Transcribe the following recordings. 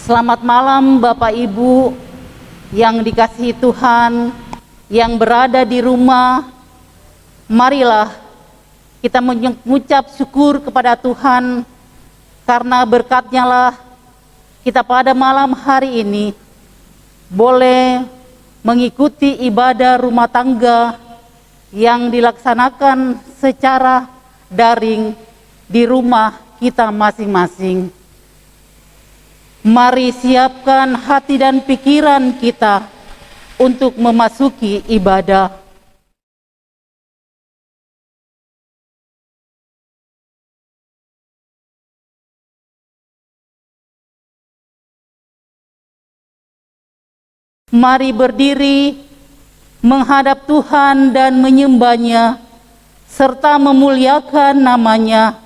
Selamat malam Bapak Ibu yang dikasihi Tuhan, yang berada di rumah. Marilah kita mengucap syukur kepada Tuhan, karena berkat-Nya lah kita pada malam hari ini boleh mengikuti ibadah rumah tangga yang dilaksanakan secara daring di rumah kita masing-masing. Mari siapkan hati dan pikiran kita untuk memasuki ibadah. Mari berdiri menghadap Tuhan dan menyembah-Nya serta memuliakan nama-Nya,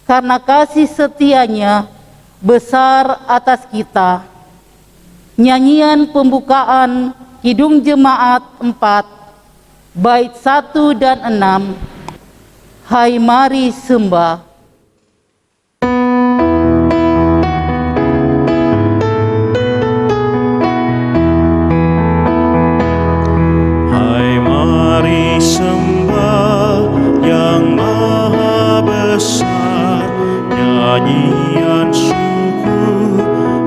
karena kasih setia-Nya besar atas kita. Nyanyian pembukaan Kidung Jemaat 4, bait 1 dan 6. Hai mari sembah. Hai mari sembah yang maha besar, nyanyian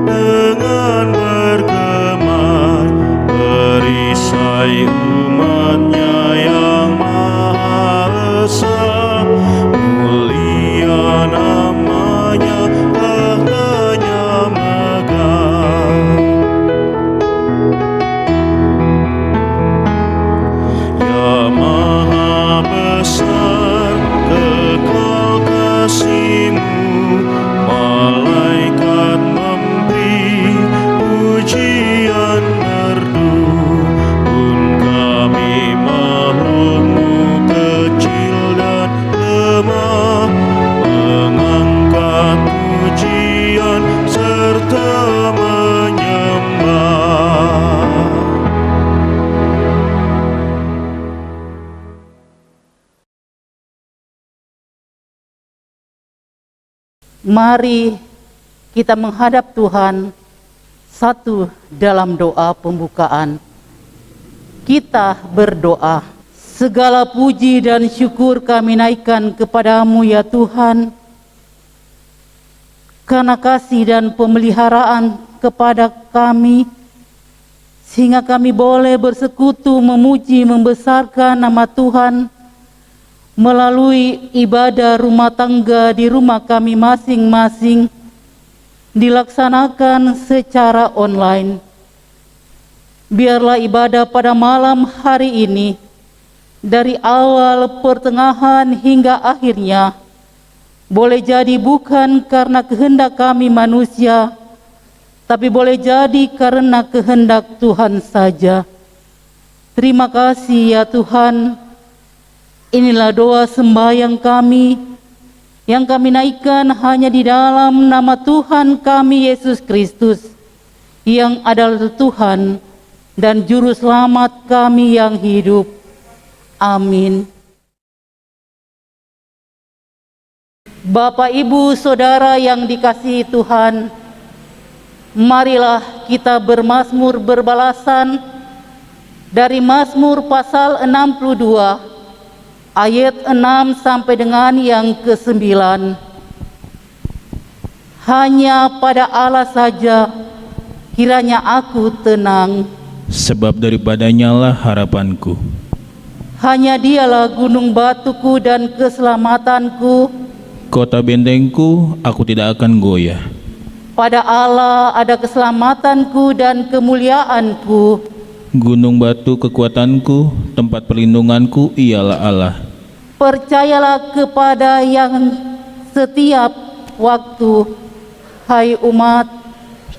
dengan bergema, perisai umat-Nya yang maha esa, mulia nama-Nya, tahtanya megah. Ya maha besar, kekal kasih-Mu, malaikat memberi pujian merdu, pun kami makhluk-Mu kecil dan lemah, mengangkat pujian serta menyembah. Mari kita menghadap Tuhan satu dalam doa pembukaan. Kita berdoa. Segala puji dan syukur kami naikkan kepada-Mu ya Tuhan, karena kasih dan pemeliharaan kepada kami, sehingga kami boleh bersekutu memuji membesarkan nama Tuhan melalui ibadah rumah tangga di rumah kami masing-masing, dilaksanakan secara online. Biarlah ibadah pada malam hari ini, dari awal, pertengahan hingga akhirnya, boleh jadi bukan karena kehendak kami manusia, tapi boleh jadi karena kehendak Tuhan saja. Terima kasih ya Tuhan. Inilah doa sembahyang kami, yang kami naikkan hanya di dalam nama Tuhan kami Yesus Kristus, yang adalah Tuhan dan Juru Selamat kami yang hidup. Amin. Bapak, Ibu, Saudara yang dikasihi Tuhan, marilah kita bermazmur berbalasan dari Mazmur pasal 62, ayat 6 sampai dengan yang ke-9. Hanya pada Allah saja kiranya aku tenang, Sebab daripadanya lah harapanku. hanya Dialah gunung batuku dan keselamatanku. Kota bentengku, aku tidak akan goyah. Pada Allah ada keselamatanku dan kemuliaanku. Gunung batu kekuatanku, tempat perlindunganku ialah Allah. Percayalah kepada yang setiap waktu, hai umat.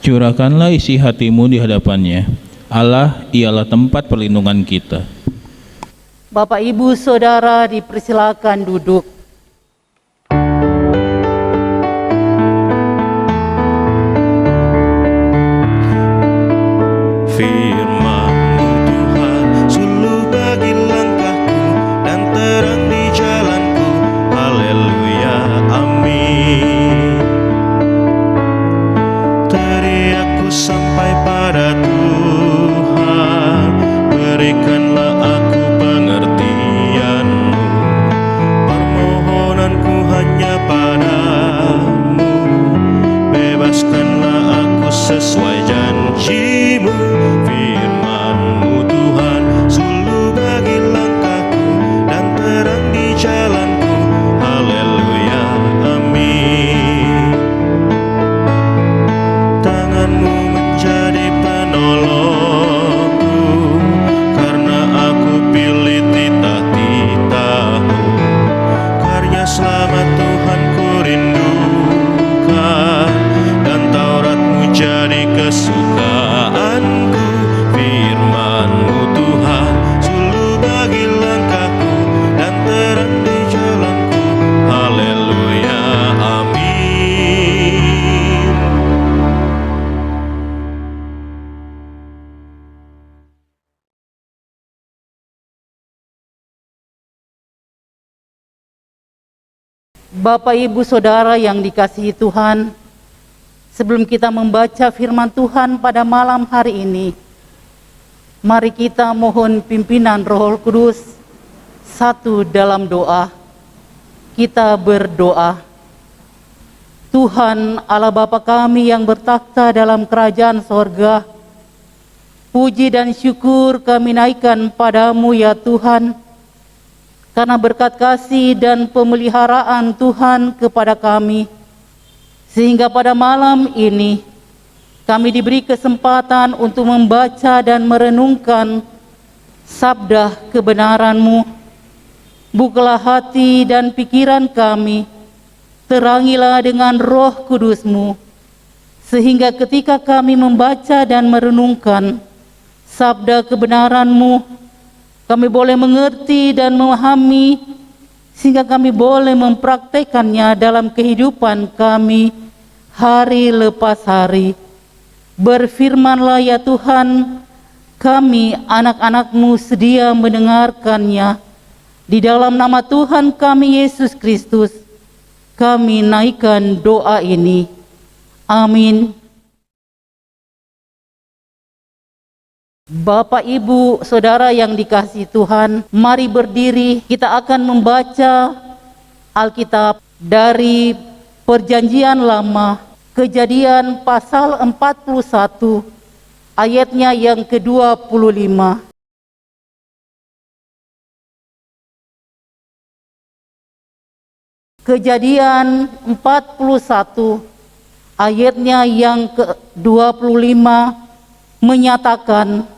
Curahkanlah isi hatimu di hadapannya. Allah ialah tempat perlindungan kita. Bapak, Ibu, Saudara dipersilakan duduk. Firman-Mu Tuhan, suluh bagi langkahku dan terang di jalanku. Haleluya, amin. Teriak selamat Tuhan ku rindukan, dan Taurat-Mu jadi kesukaanku. Firman-Mu Tuhan suluh bagi langkahku dan terang di jalanku. Haleluya, amin. Bapak, Ibu, Saudara yang dikasihi Tuhan, sebelum kita membaca firman Tuhan pada malam hari ini, mari kita mohon pimpinan Roh Kudus satu dalam doa. Kita berdoa. Tuhan Allah Bapa kami yang bertakhta dalam kerajaan sorga, puji dan syukur kami naikkan padamu ya Tuhan, karena berkat kasih dan pemeliharaan Tuhan kepada kami, sehingga pada malam ini kami diberi kesempatan untuk membaca dan merenungkan sabda kebenaran-Mu. Bukalah hati dan pikiran kami, terangilah dengan Roh Kudus-Mu, sehingga ketika kami membaca dan merenungkan sabda kebenaran-Mu, kami boleh mengerti dan memahami, sehingga kami boleh mempraktekannya dalam kehidupan kami hari lepas hari. Berfirmanlah ya Tuhan, kami anak-anak-Mu sedia mendengarkannya. Di dalam nama Tuhan kami Yesus Kristus, kami naikkan doa ini. Amin. Bapak, Ibu, Saudara yang dikasihi Tuhan, mari berdiri. Kita akan membaca Alkitab dari Perjanjian Lama, Kejadian pasal 41, ayatnya yang ke-25. Kejadian 41, ayatnya yang ke-25 menyatakan,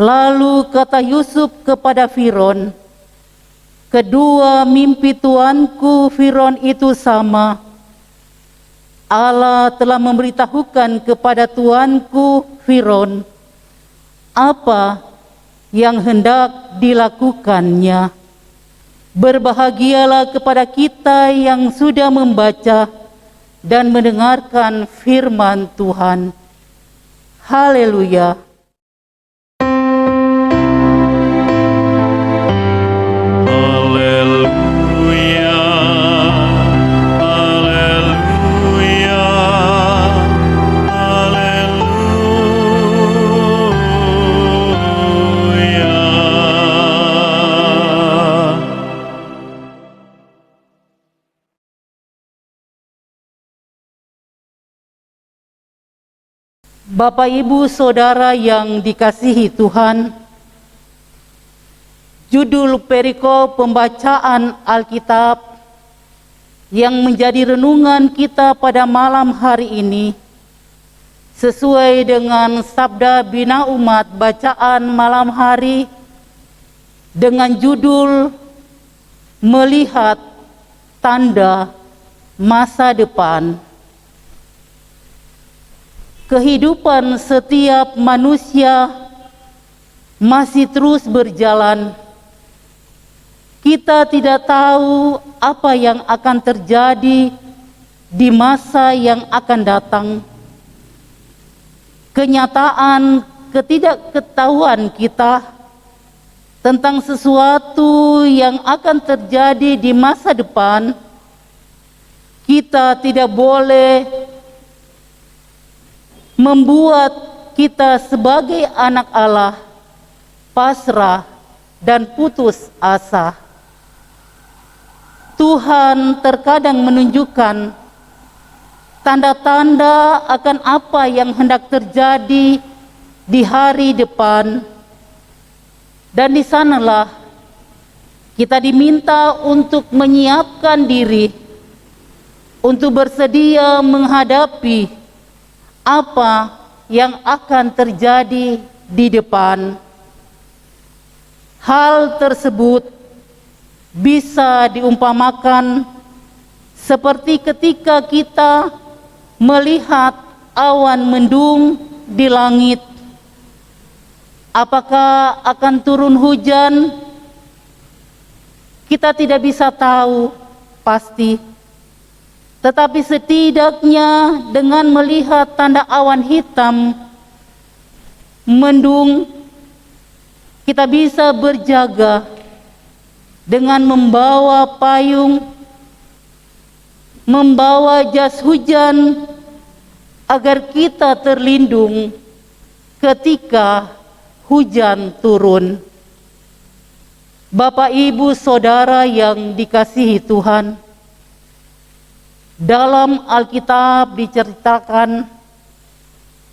lalu kata Yusuf kepada Firaun, kedua mimpi tuanku Firaun itu sama. Allah telah memberitahukan kepada tuanku Firaun apa yang hendak dilakukannya. Berbahagialah kepada kita yang sudah membaca dan mendengarkan firman Tuhan. Haleluya. Haleluya, haleluya, haleluya. Bapak, Ibu, Saudara yang dikasihi Tuhan, judul perikop pembacaan Alkitab yang menjadi renungan kita pada malam hari ini sesuai dengan sabda Bina Umat bacaan malam hari dengan judul Melihat Tanda Masa Depan. Kehidupan setiap manusia masih terus berjalan. Kita tidak tahu apa yang akan terjadi di masa yang akan datang. Kenyataan ketidaktahuan kita tentang sesuatu yang akan terjadi di masa depan, kita tidak boleh membuat kita sebagai anak Allah pasrah dan putus asa. Tuhan terkadang menunjukkan tanda-tanda akan apa yang hendak terjadi di hari depan, dan di sanalah kita diminta untuk menyiapkan diri untuk bersedia menghadapi apa yang akan terjadi di depan. Hal tersebut bisa diumpamakan seperti ketika kita melihat awan mendung di langit. Apakah akan turun hujan? Kita tidak bisa tahu pasti. Tetapi setidaknya dengan melihat tanda awan hitam mendung, kita bisa berjaga dengan membawa payung, membawa jas hujan, agar kita terlindung ketika hujan turun. Bapak, Ibu, Saudara yang dikasihi Tuhan, dalam Alkitab diceritakan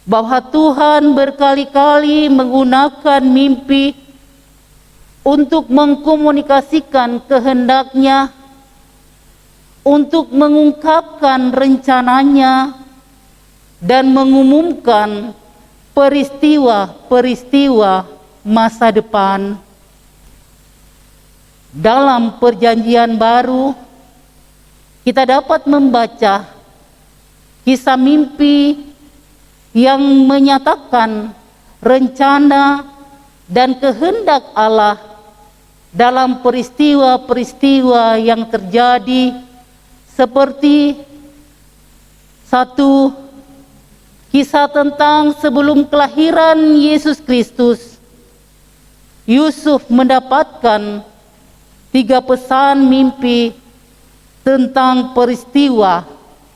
bahwa Tuhan berkali-kali menggunakan mimpi untuk mengkomunikasikan kehendaknya, untuk mengungkapkan rencananya, dan mengumumkan peristiwa-peristiwa masa depan. Dalam Perjanjian Baru, kita dapat membaca kisah mimpi yang menyatakan rencana dan kehendak Allah dalam peristiwa-peristiwa yang terjadi, seperti satu, kisah tentang sebelum kelahiran Yesus Kristus. Yusuf mendapatkan 3 pesan mimpi tentang peristiwa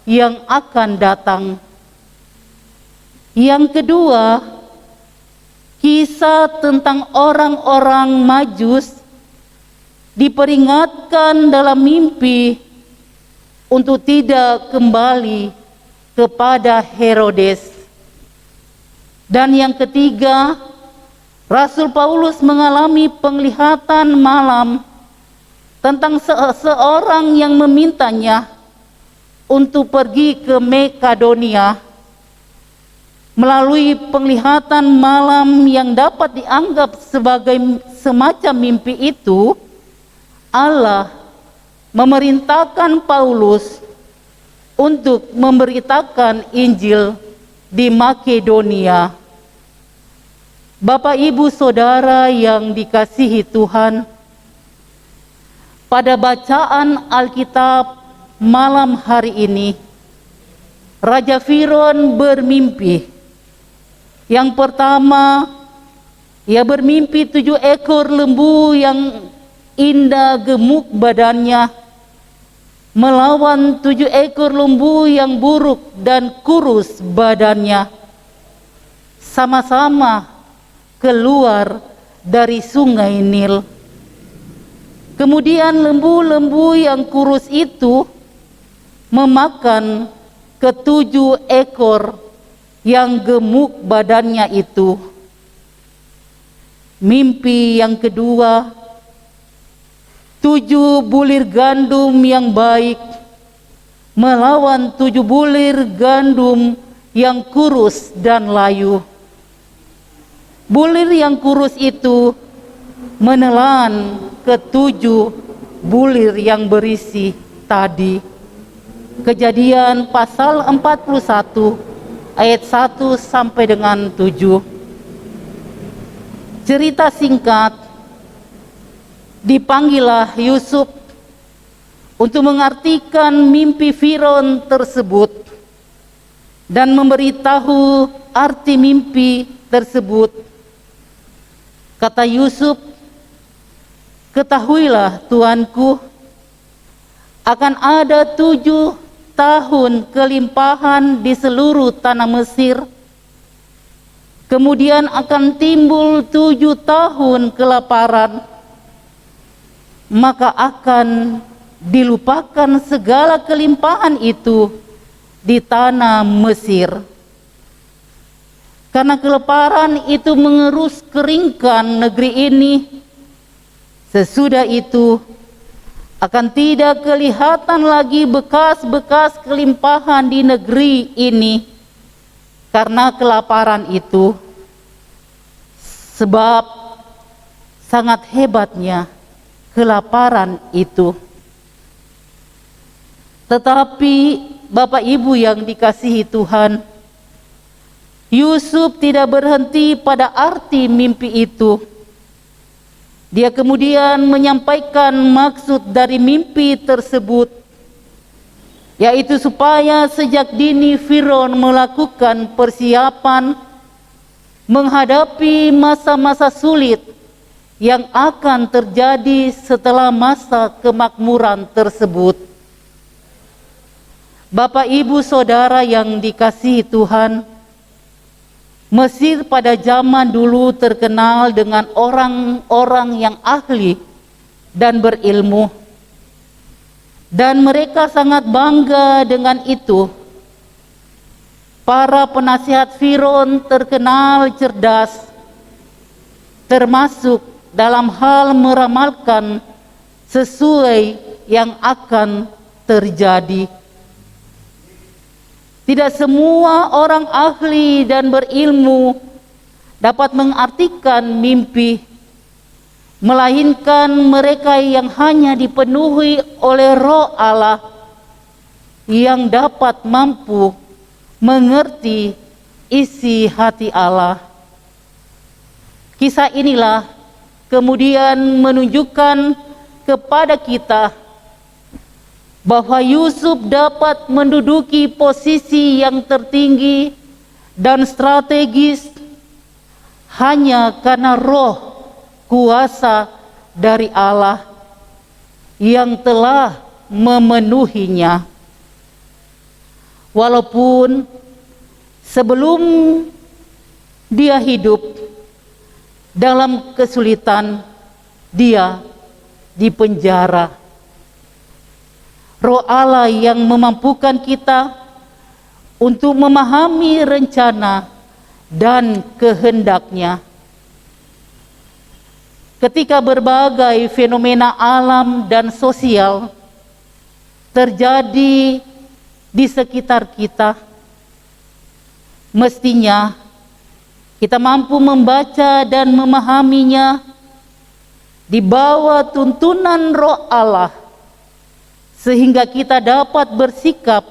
yang akan datang. Yang kedua, kisah tentang orang-orang Majus diperingatkan dalam mimpi untuk tidak kembali kepada Herodes. Dan yang ketiga, Rasul Paulus mengalami penglihatan malam tentang seorang yang memintanya untuk pergi ke Makedonia. Melalui penglihatan malam yang dapat dianggap sebagai semacam mimpi itu, Allah memerintahkan Paulus untuk memberitakan Injil di Makedonia. Bapak, Ibu, Saudara yang dikasihi Tuhan, pada bacaan Alkitab malam hari ini, Raja Firaun bermimpi. Yang pertama, ia bermimpi 7 ekor lembu yang indah gemuk badannya melawan 7 ekor lembu yang buruk dan kurus badannya, sama-sama keluar dari sungai Nil. Kemudian lembu-lembu yang kurus itu memakan ke-7 ekor yang gemuk badannya itu. Mimpi yang kedua, 7 bulir gandum yang baik melawan 7 bulir gandum yang kurus dan layu. Bulir yang kurus itu menelan ke-7 bulir yang berisi tadi. Kejadian pasal 41 ayat 1 sampai dengan 7. Cerita singkat, dipanggillah Yusuf untuk mengartikan mimpi Firaun tersebut dan memberitahu arti mimpi tersebut. Kata Yusuf, "Ketahuilah tuanku, akan ada 7 tahun kelimpahan di seluruh tanah Mesir. Kemudian akan timbul 7 tahun kelaparan. Maka akan dilupakan segala kelimpahan itu di tanah Mesir. Karena kelaparan itu mengerus keringkan negeri ini. Sesudah itu akan tidak kelihatan lagi bekas-bekas kelimpahan di negeri ini karena kelaparan itu. Sebab sangat hebatnya kelaparan itu. Tetapi Bapak Ibu yang dikasihi Tuhan, Yusuf tidak berhenti pada arti mimpi itu. Dia kemudian menyampaikan maksud dari mimpi tersebut, yaitu supaya sejak dini Firaun melakukan persiapan menghadapi masa-masa sulit yang akan terjadi setelah masa kemakmuran tersebut. Bapak, Ibu, Saudara yang dikasihi Tuhan, Mesir pada zaman dulu terkenal dengan orang-orang yang ahli dan berilmu, dan mereka sangat bangga dengan itu. Para penasihat Firaun terkenal cerdas, termasuk dalam hal meramalkan sesuai yang akan terjadi. Tidak semua orang ahli dan berilmu dapat mengartikan mimpi, melainkan mereka yang hanya dipenuhi oleh Roh Allah yang dapat mampu mengerti isi hati Allah. Kisah inilah kemudian menunjukkan kepada kita bahwa Yusuf dapat menduduki posisi yang tertinggi dan strategis hanya karena roh kuasa dari Allah yang telah memenuhinya. Walaupun sebelum dia hidup dalam kesulitan, dia dipenjara. Roh Allah yang memampukan kita untuk memahami rencana dan kehendaknya. Ketika berbagai fenomena alam dan sosial terjadi di sekitar kita, mestinya kita mampu membaca dan memahaminya di bawah tuntunan Roh Allah, sehingga kita dapat bersikap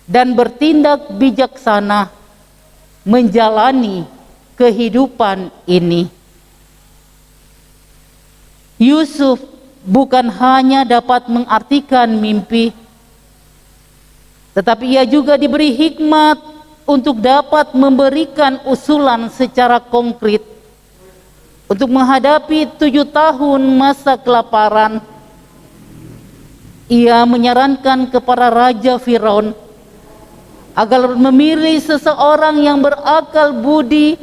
dan bertindak bijaksana menjalani kehidupan ini. Yusuf bukan hanya dapat mengartikan mimpi, tetapi ia juga diberi hikmat untuk dapat memberikan usulan secara konkret untuk menghadapi 7 tahun masa kelaparan. Ia menyarankan kepada Raja Firaun agar memilih seseorang yang berakal budi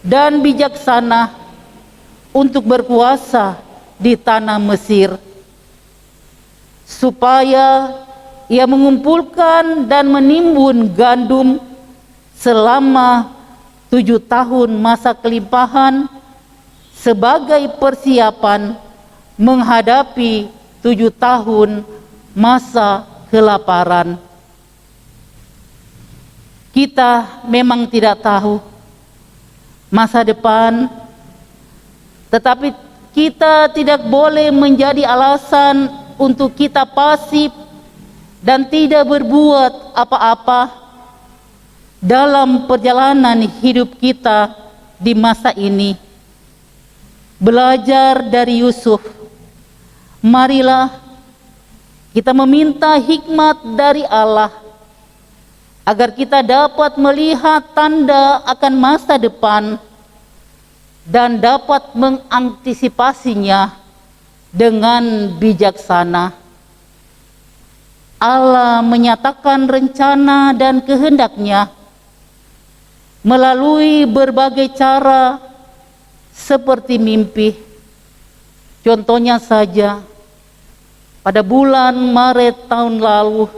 dan bijaksana untuk berkuasa di tanah Mesir, supaya ia mengumpulkan dan menimbun gandum selama 7 tahun masa kelimpahan sebagai persiapan menghadapi 7 tahun masa kelaparan. Kita memang tidak tahu masa depan, tetapi kita tidak boleh menjadi alasan untuk kita pasif dan tidak berbuat apa-apa dalam perjalanan hidup kita di masa ini. Belajar dari Yusuf, marilah kita meminta hikmat dari Allah agar kita dapat melihat tanda akan masa depan dan dapat mengantisipasinya dengan bijaksana. Allah menyatakan rencana dan kehendaknya melalui berbagai cara seperti mimpi. Contohnya saja, pada bulan Maret tahun lalu,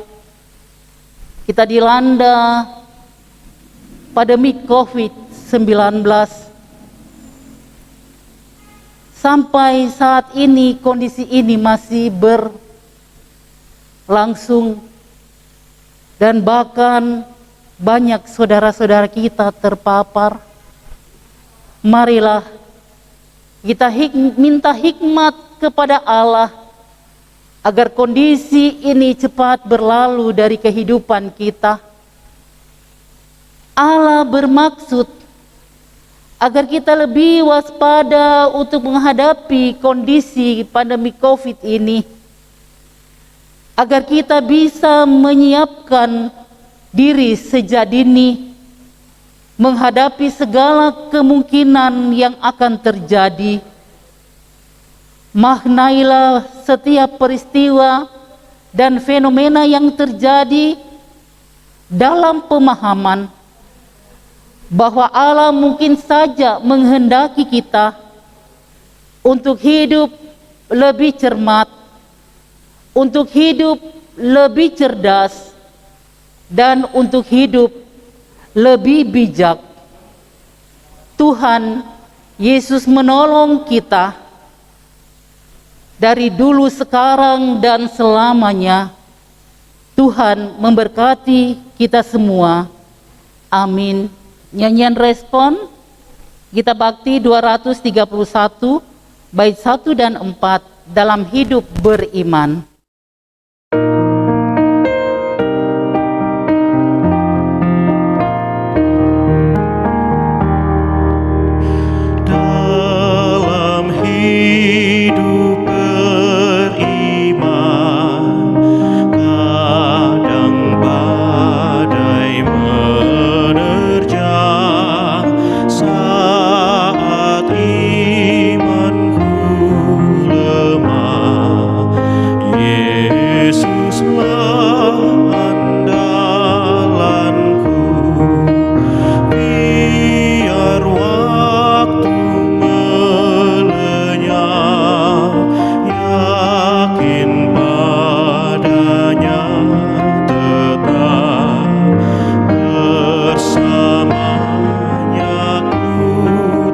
kita dilanda pandemi COVID-19. Sampai saat ini kondisi ini masih berlangsung, dan bahkan banyak saudara-saudara kita terpapar. Marilah kita minta hikmat kepada Allah agar kondisi ini cepat berlalu dari kehidupan kita. Allah bermaksud agar kita lebih waspada untuk menghadapi kondisi pandemi COVID ini, agar kita bisa menyiapkan diri sejak dini menghadapi segala kemungkinan yang akan terjadi. Maknailah setiap peristiwa dan fenomena yang terjadi dalam pemahaman bahwa Allah mungkin saja menghendaki kita untuk hidup lebih cermat, untuk hidup lebih cerdas, dan untuk hidup lebih bijak. Tuhan Yesus menolong kita dari dulu, sekarang, dan selamanya. Tuhan memberkati kita semua. Amin. Nyanyian respon Gita Bakti 231 bait 1 dan 4 dalam hidup beriman. Dalam hidup beriman, kadang badai menerjang. Saat imanku lemah, Yesuslah andalanku. Biar waktu melenyap, yakin padanya tetap, bersamanya ku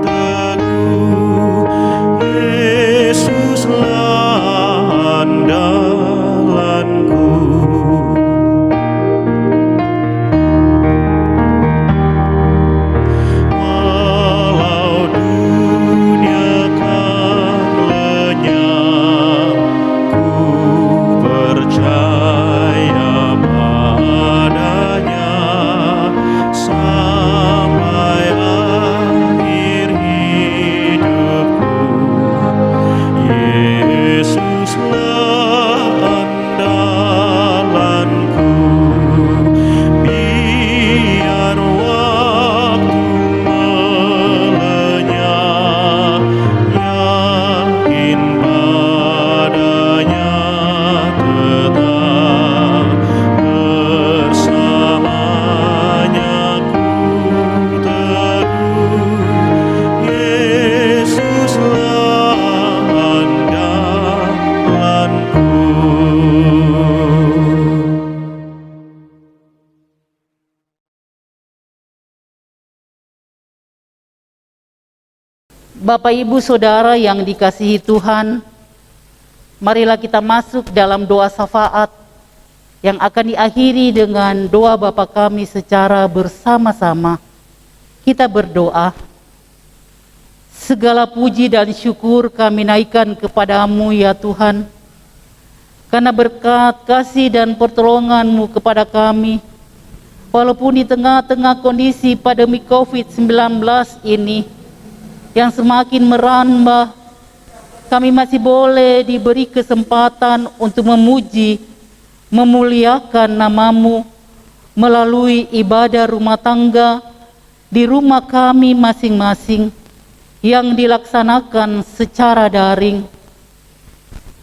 teguh. Yesuslah andalanku. Walau dunia kan lenyap, ku percaya padanya sampai akhir hidupku. Yesuslah andalanku. Biar waktu melenyap, yakin padanya tetap, bersamanya ku teguh. Yesuslah andalanku. Bapak, Ibu, Saudara yang dikasihi Tuhan, marilah kita masuk dalam doa syafaat yang akan diakhiri dengan doa Bapa kami secara bersama-sama. Kita berdoa. Segala puji dan syukur kami naikkan kepadamu ya Tuhan, karena berkat kasih dan pertolongan-Mu kepada kami, walaupun di tengah-tengah kondisi pandemi COVID-19 ini yang semakin merambah, kami masih boleh diberi kesempatan untuk memuji, memuliakan nama-Mu melalui ibadah rumah tangga di rumah kami masing-masing yang dilaksanakan secara daring.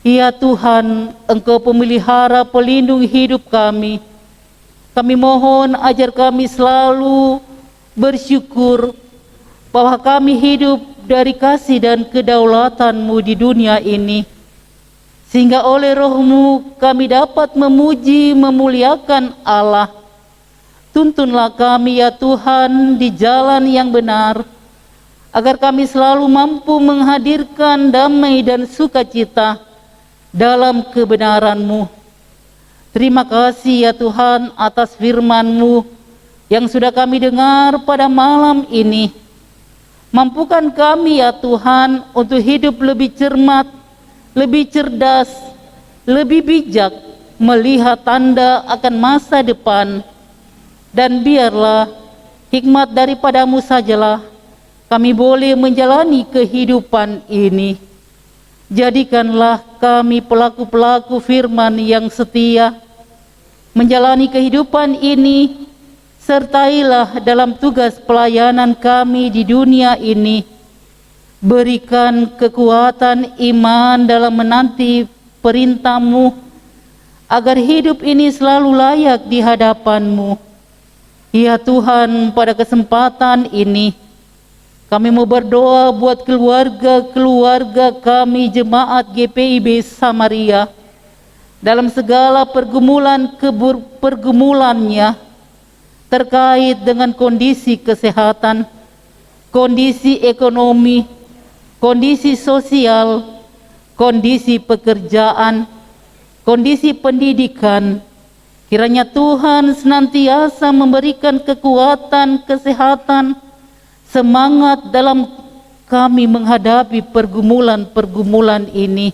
Ya Tuhan, Engkau pemelihara pelindung hidup kami. Kami mohon ajar kami selalu bersyukur bahwa kami hidup dari kasih dan kedaulatan-Mu di dunia ini, sehingga oleh Roh-Mu kami dapat memuji, memuliakan Allah. Tuntunlah kami ya Tuhan di jalan yang benar, agar kami selalu mampu menghadirkan damai dan sukacita dalam kebenaran-Mu. Terima kasih ya Tuhan atas firman-Mu yang sudah kami dengar pada malam ini. Mampukan kami ya Tuhan untuk hidup lebih cermat, lebih cerdas, lebih bijak melihat tanda akan masa depan, dan biarlah hikmat daripadamu sajalah kami boleh menjalani kehidupan ini. Jadikanlah kami pelaku-pelaku firman yang setia menjalani kehidupan ini. Sertailah dalam tugas pelayanan kami di dunia ini. Berikan kekuatan iman dalam menanti perintah-Mu, agar hidup ini selalu layak di hadapan-Mu. Ya Tuhan, pada kesempatan ini kami mau berdoa buat keluarga-keluarga kami jemaat GPIB Samaria dalam segala pergumulannya terkait dengan kondisi kesehatan, kondisi ekonomi, kondisi sosial, kondisi pekerjaan, kondisi pendidikan. Kiranya Tuhan senantiasa memberikan kekuatan, kesehatan, semangat dalam kami menghadapi pergumulan-pergumulan ini.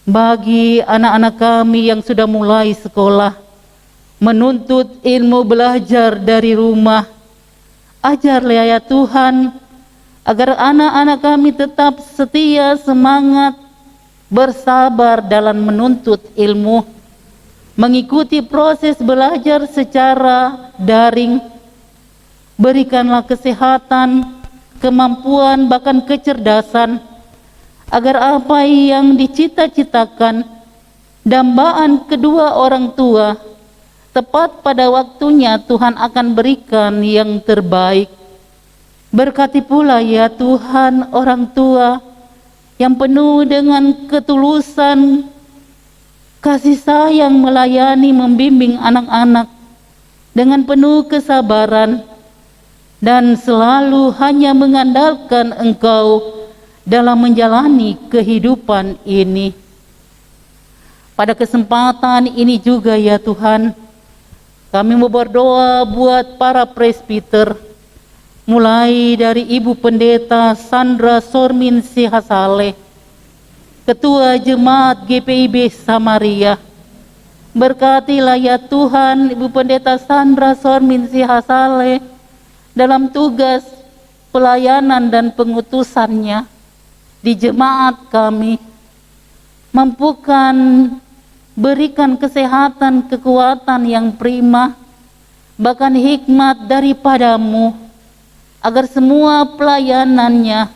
Bagi anak-anak kami yang sudah mulai sekolah, menuntut ilmu belajar dari rumah, ajarlah ya Tuhan, agar anak-anak kami tetap setia, semangat, bersabar dalam menuntut ilmu, mengikuti proses belajar secara daring. Berikanlah kesehatan, kemampuan, bahkan kecerdasan, agar apa yang dicita-citakan dambaan kedua orang tua tepat pada waktunya Tuhan akan berikan yang terbaik. Berkati pula ya Tuhan orang tua yang penuh dengan ketulusan, kasih sayang melayani, membimbing anak-anak dengan penuh kesabaran, dan selalu hanya mengandalkan Engkau dalam menjalani kehidupan ini. Pada kesempatan ini juga ya Tuhan, kami mau berdoa buat para presbiter, mulai dari Ibu Pendeta Sandra Sormin Sihasale, Ketua Jemaat GPIB Samaria. Berkatilah ya Tuhan Ibu Pendeta Sandra Sormin Sihasale dalam tugas pelayanan dan pengutusannya di jemaat kami. Mampukan berikan kesehatan, kekuatan yang prima, bahkan hikmat daripadamu, agar semua pelayanannya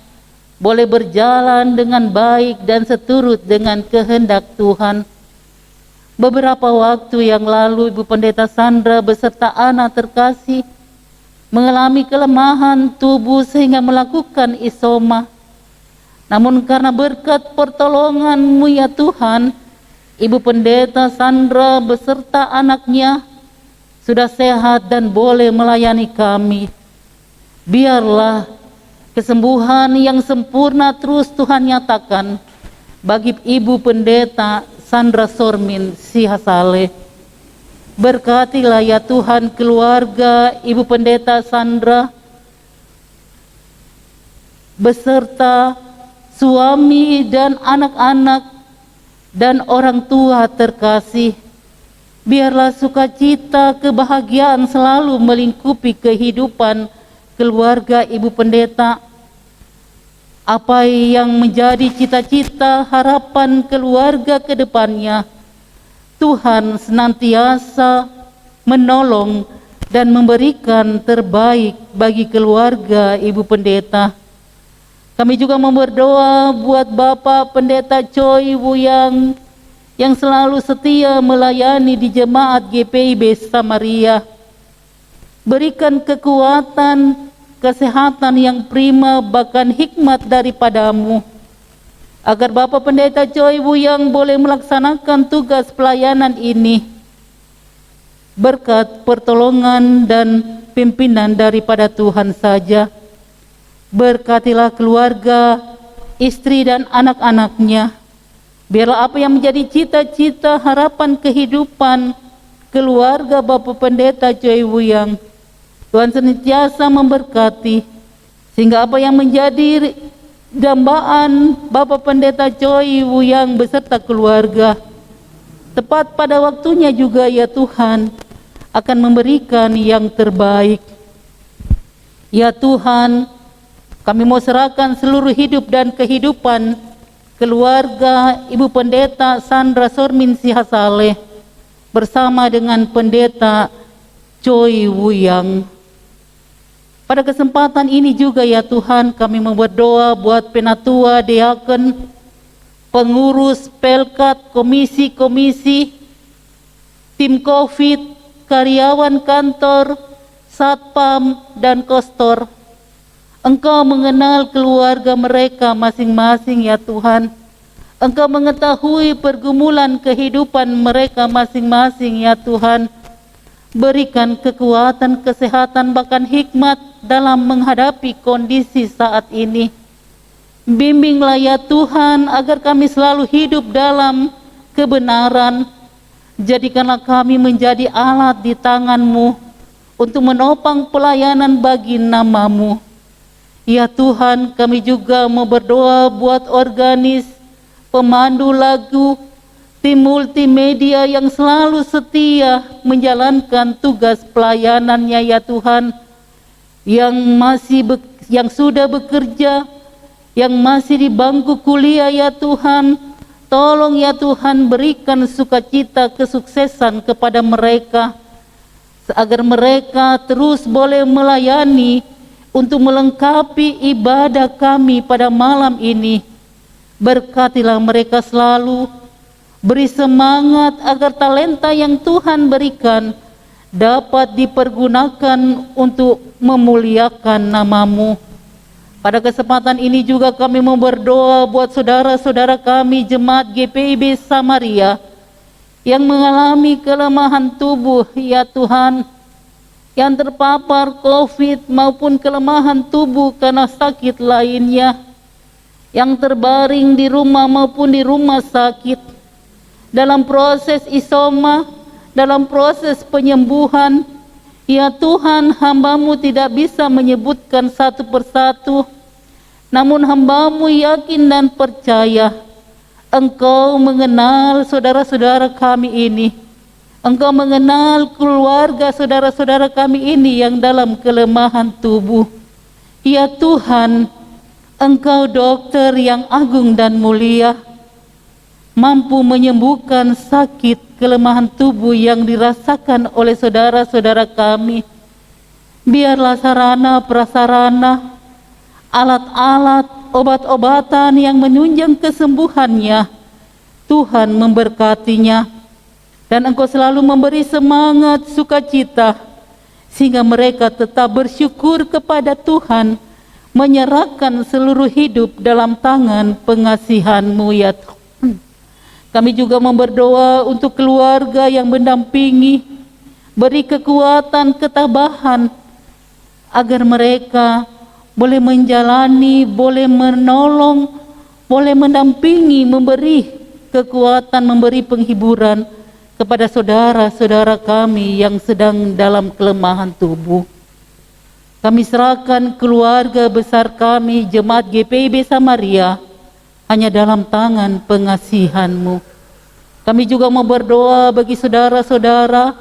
boleh berjalan dengan baik dan seturut dengan kehendak Tuhan. Beberapa waktu yang lalu Ibu Pendeta Sandra beserta anak terkasih mengalami kelemahan tubuh sehingga melakukan isoma. Namun karena berkat pertolongan-Mu ya Tuhan, Ibu Pendeta Sandra beserta anaknya sudah sehat dan boleh melayani kami. Biarlah kesembuhan yang sempurna terus Tuhan nyatakan bagi Ibu Pendeta Sandra Sormin Sihasale. Berkatilah ya Tuhan keluarga Ibu Pendeta Sandra beserta suami dan anak-anak dan orang tua terkasih. Biarlah sukacita, kebahagiaan selalu melingkupi kehidupan keluarga Ibu Pendeta. Apa yang menjadi cita-cita harapan keluarga ke depannya, Tuhan senantiasa menolong dan memberikan terbaik bagi keluarga Ibu Pendeta. Kami juga mau berdoa buat Bapak Pendeta Choi Wuyang yang selalu setia melayani di jemaat GPIB Samaria. Berikan kekuatan, kesehatan yang prima, bahkan hikmat daripadamu, agar Bapak Pendeta Choi Wuyang boleh melaksanakan tugas pelayanan ini berkat pertolongan dan pimpinan daripada Tuhan saja. Berkatilah keluarga, istri dan anak-anaknya. Biarlah apa yang menjadi cita-cita harapan kehidupan keluarga Bapak Pendeta Choi Wuyang, Tuhan senantiasa memberkati, sehingga apa yang menjadi dambaan Bapak Pendeta Choi Wuyang beserta keluarga. Tepat pada waktunya juga ya Tuhan akan memberikan yang terbaik. Ya Tuhan, kami mau serahkan seluruh hidup dan kehidupan keluarga Ibu Pendeta Sandra Sormin Sihasale bersama dengan Pendeta Choi Wuyang. Pada kesempatan ini juga ya Tuhan, kami mau berdoa buat penatua, diaken, pengurus, pelkat, komisi-komisi, tim COVID, karyawan kantor, satpam, dan kostor. Engkau mengenal keluarga mereka masing-masing ya Tuhan. Engkau mengetahui pergumulan kehidupan mereka masing-masing ya Tuhan. Berikan kekuatan, kesehatan, bahkan hikmat dalam menghadapi kondisi saat ini. Bimbinglah ya Tuhan agar kami selalu hidup dalam kebenaran. Jadikanlah kami menjadi alat di tangan-Mu untuk menopang pelayanan bagi nama-Mu. Ya Tuhan, kami juga mau berdoa buat organis, pemandu lagu, tim multimedia yang selalu setia menjalankan tugas pelayanannya ya Tuhan, yang sudah bekerja, yang masih di bangku kuliah ya Tuhan. Tolong ya Tuhan berikan sukacita kesuksesan kepada mereka, agar mereka terus boleh melayani untuk melengkapi ibadah kami pada malam ini. Berkatilah mereka selalu, beri semangat agar talenta yang Tuhan berikan dapat dipergunakan untuk memuliakan nama-Mu. Pada kesempatan ini juga kami mau berdoa buat saudara-saudara kami Jemaat GPIB Samaria yang mengalami kelemahan tubuh ya Tuhan, yang terpapar COVID maupun kelemahan tubuh karena sakit lainnya, yang terbaring di rumah maupun di rumah sakit, dalam proses isoma, dalam proses penyembuhan. Ya Tuhan, hamba-Mu tidak bisa menyebutkan satu persatu, namun hamba-Mu yakin dan percaya Engkau mengenal saudara-saudara kami ini. Engkau mengenal keluarga saudara-saudara kami ini yang dalam kelemahan tubuh. Ya Tuhan, Engkau dokter yang agung dan mulia, mampu menyembuhkan sakit kelemahan tubuh yang dirasakan oleh saudara-saudara kami. Biarlah sarana prasarana, alat-alat, obat-obatan yang menunjang kesembuhannya, Tuhan memberkatinya, dan Engkau selalu memberi semangat, sukacita, sehingga mereka tetap bersyukur kepada Tuhan, menyerahkan seluruh hidup dalam tangan pengasihan-Mu ya Tuhan. Kami juga berdoa untuk keluarga yang mendampingi, beri kekuatan, ketabahan, agar mereka boleh menjalani, boleh menolong, boleh mendampingi, memberi kekuatan, memberi penghiburan kepada saudara-saudara kami yang sedang dalam kelemahan tubuh. Kami serahkan keluarga besar kami, Jemaat GPIB Samaria, hanya dalam tangan pengasihan-Mu. Kami juga mau berdoa bagi saudara-saudara,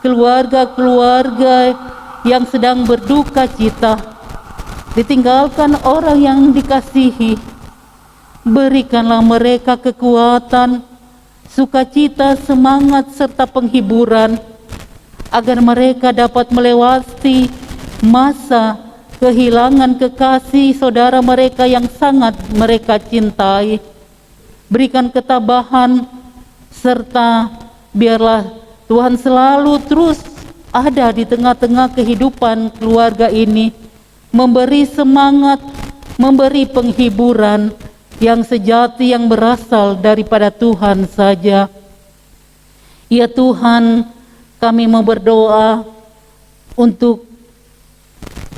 keluarga-keluarga yang sedang berduka cita, ditinggalkan orang yang dikasihi. Berikanlah mereka kekuatan, sukacita, semangat, serta penghiburan, agar mereka dapat melewati masa kehilangan kekasih saudara mereka yang sangat mereka cintai. Berikan ketabahan, serta biarlah Tuhan selalu terus ada di tengah-tengah kehidupan keluarga ini, memberi semangat, memberi penghiburan yang sejati yang berasal daripada Tuhan saja. Ya Tuhan, kami mau berdoa untuk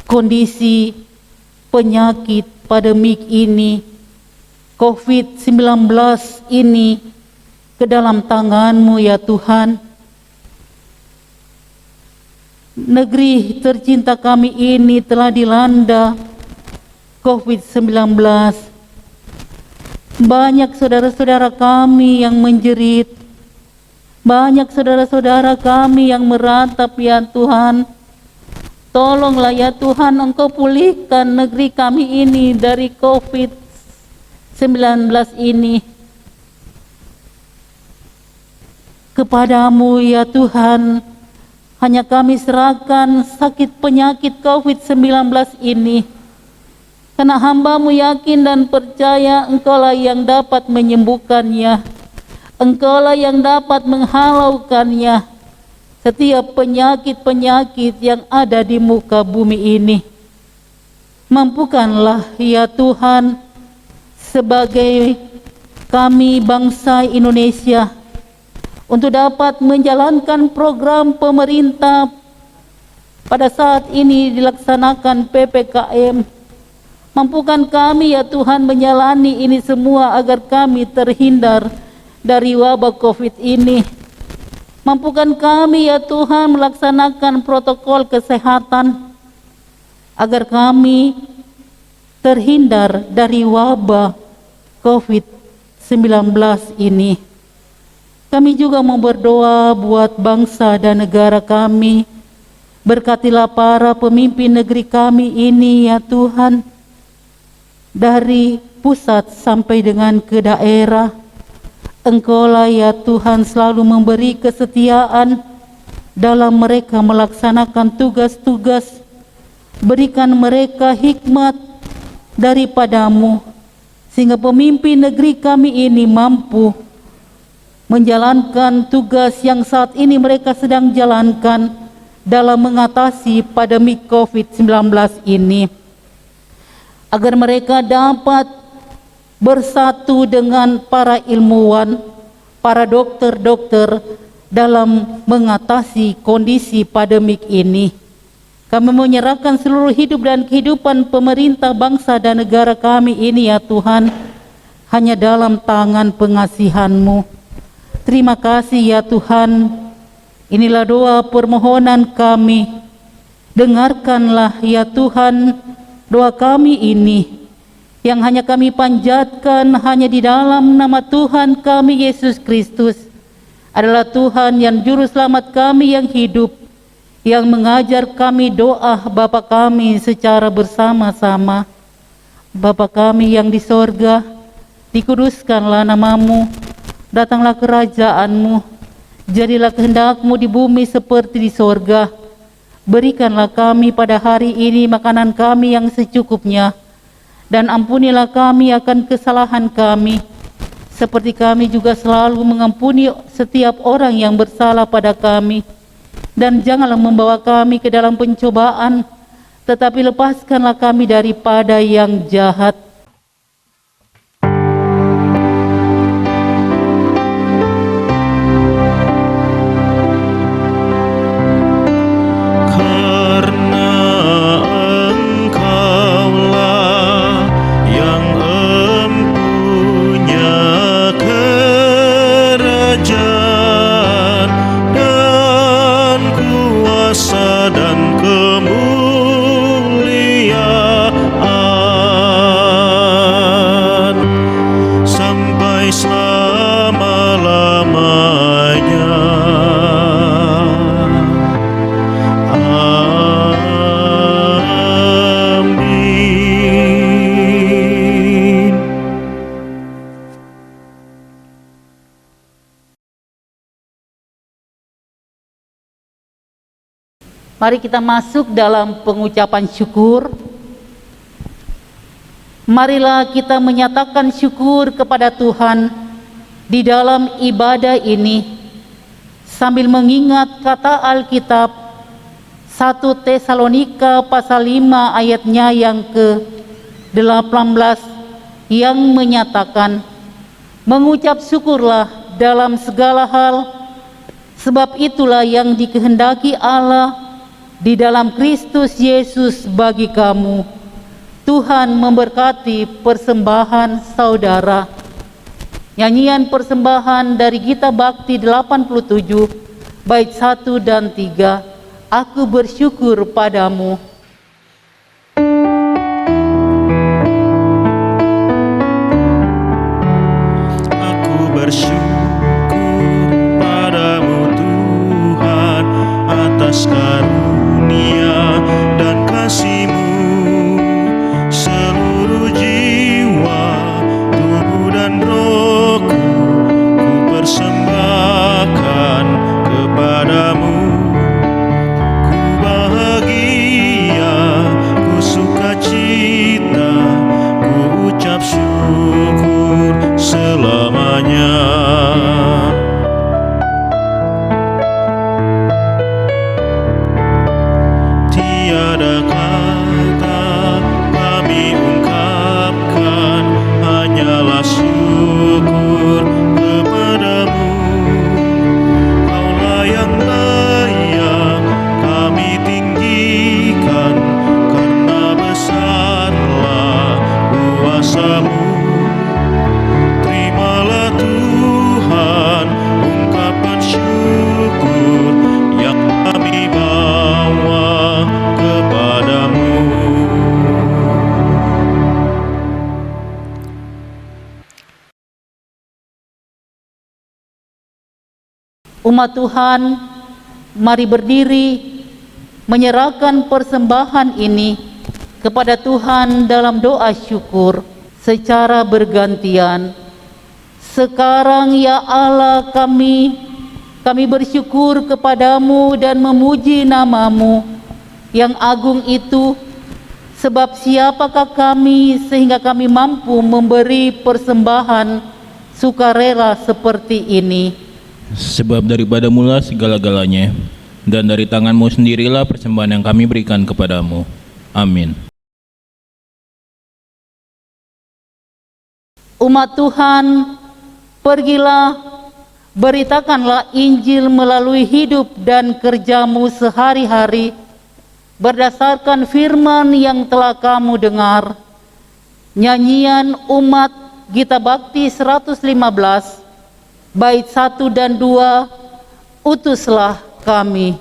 kondisi penyakit pandemik ini, COVID-19 ini, ke dalam tangan-Mu ya Tuhan. Negeri tercinta kami ini telah dilanda COVID-19, Banyak saudara-saudara kami yang menjerit, banyak saudara-saudara kami yang meratap ya Tuhan. Tolonglah ya Tuhan, Engkau pulihkan negeri kami ini dari COVID-19 ini. Kepadamu ya Tuhan, hanya kami serahkan sakit penyakit COVID-19 ini. Karena hamba-Mu yakin dan percaya Engkaulah yang dapat menyembuhkannya. Engkaulah yang dapat menghalaukannya. Setiap penyakit-penyakit yang ada di muka bumi ini. Mampukanlah ya Tuhan, sebagai kami bangsa Indonesia, untuk dapat menjalankan program pemerintah pada saat ini dilaksanakan PPKM. Mampukan kami ya Tuhan menjalani ini semua agar kami terhindar dari wabah COVID ini. Mampukan kami ya Tuhan melaksanakan protokol kesehatan agar kami terhindar dari wabah COVID-19 ini. Kami juga mau berdoa buat bangsa dan negara kami. Berkatilah para pemimpin negeri kami ini ya Tuhan, dari pusat sampai dengan ke daerah. Engkaulah ya Tuhan selalu memberi kesetiaan dalam mereka melaksanakan tugas-tugas. Berikan mereka hikmat daripada-Mu, sehingga pemimpin negeri kami ini mampu menjalankan tugas yang saat ini mereka sedang jalankan dalam mengatasi pandemi COVID-19 ini. Agar mereka dapat bersatu dengan para ilmuwan, para dokter-dokter dalam mengatasi kondisi pandemik ini. Kami menyerahkan seluruh hidup dan kehidupan pemerintah bangsa dan negara kami ini ya Tuhan, hanya dalam tangan pengasihan-Mu. Terima kasih ya Tuhan. Inilah doa permohonan kami. Dengarkanlah ya Tuhan doa kami ini, yang hanya kami panjatkan hanya di dalam nama Tuhan kami Yesus Kristus, adalah Tuhan yang juru selamat kami yang hidup, yang mengajar kami doa Bapa kami secara bersama-sama. Bapa kami yang di sorga, dikuduskanlah nama-Mu, datanglah kerajaan-Mu, jadilah kehendak-Mu di bumi seperti di sorga. Berikanlah kami pada hari ini makanan kami yang secukupnya, dan ampunilah kami akan kesalahan kami, seperti kami juga selalu mengampuni setiap orang yang bersalah pada kami. Dan janganlah membawa kami ke dalam pencobaan, tetapi lepaskanlah kami daripada yang jahat. Mari kita masuk dalam pengucapan syukur. Marilah kita menyatakan syukur kepada Tuhan di dalam ibadah ini, sambil mengingat kata Alkitab 1 Tesalonika pasal 5 ayatnya yang ke-18 yang menyatakan, mengucap syukurlah dalam segala hal, sebab itulah yang dikehendaki Allah di dalam Kristus Yesus bagi kamu. Tuhan memberkati persembahan saudara. Nyanyian persembahan dari Gita Bakti 87 bait 1 dan 3. Aku bersyukur padamu. bersyukur padamu Tuhan atas karunia dan kasih-Mu. Seluruh jiwa, tubuh dan rohku ku persembahkan kepadamu. Ku bahagia, ku sukacita, ku ucap syukur selamanya. Tiada kata kami ungkapkan, hanyalah syukur kepadamu. Kaulah yang layak kami tinggikan, karena besarlah kuasa-Mu. Terimalah Tuhan ungkapan syukur yang kami bawa kepadamu. Umat Tuhan, mari berdiri menyerahkan persembahan ini kepada Tuhan dalam doa syukur secara bergantian. Sekarang ya Allah kami bersyukur kepadamu dan memuji nama-Mu yang agung itu, sebab siapakah kami sehingga kami mampu memberi persembahan sukarela seperti ini. Sebab daripada mula segala-galanya, dan dari tangan-Mu sendirilah persembahan yang kami berikan kepadamu. Amin. Umat Tuhan, pergilah, beritakanlah Injil melalui hidup dan kerja-Mu sehari-hari, berdasarkan firman yang telah kamu dengar. Nyanyian Umat Gita Bakti 115, bait 1 dan 2, utuslah kami.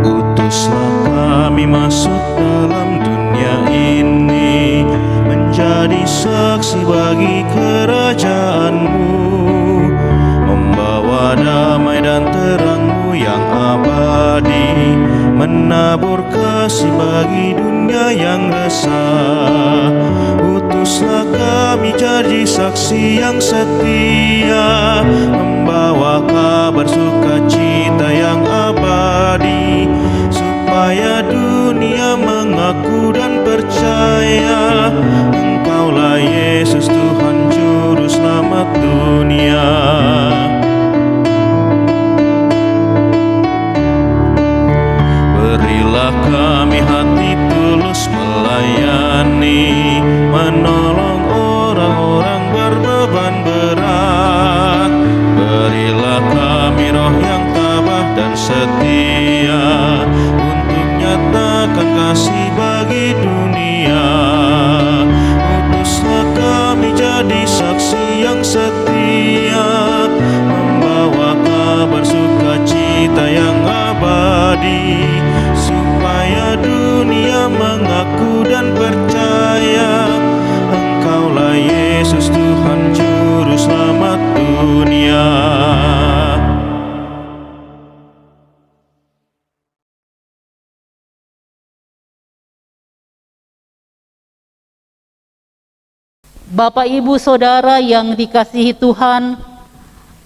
Utuslah kami masuk dalam dunia ini, menjadi saksi bagi kerajaan-Mu, membawa damai dan terang-Mu yang abadi, menabur kasih bagi dunia yang resah. Utuslah kami jadi saksi yang setia, membawa kabar sukacita yang abadi, supaya dunia mengaku dan percaya Engkaulah Yesus Tuhan Juru Selamat dunia. Berilah kami hati tulus melayani, menolong orang-orang berbeban berat. Berilah kami roh yang tabah dan setia, untuk nyatakan kasih bagi dunia. Utuslah kami jadi saksi yang setia, membawa kabar sukacita yang abadi, supaya dunia mengaku dan percaya Engkaulah Yesus Tuhan Juru Selamat dunia. Bapak, Ibu, Saudara yang dikasihi Tuhan,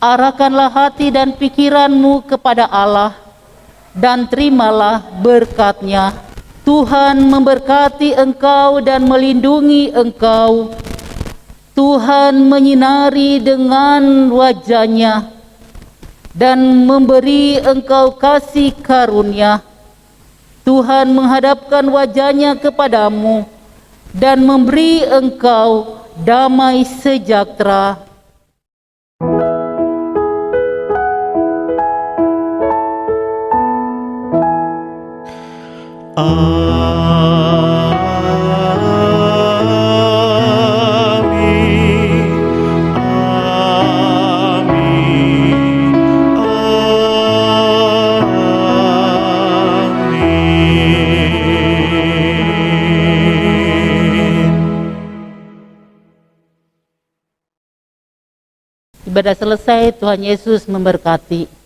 arahkanlah hati dan pikiranmu kepada Allah, dan terimalah berkat-Nya. Tuhan memberkati engkau dan melindungi engkau. Tuhan menyinari dengan wajah-Nya dan memberi engkau kasih karunia. Tuhan menghadapkan wajah-Nya kepadamu dan memberi engkau damai sejahtera. Amin. Amin. Amin. ibadah selesai, Tuhan Yesus memberkati.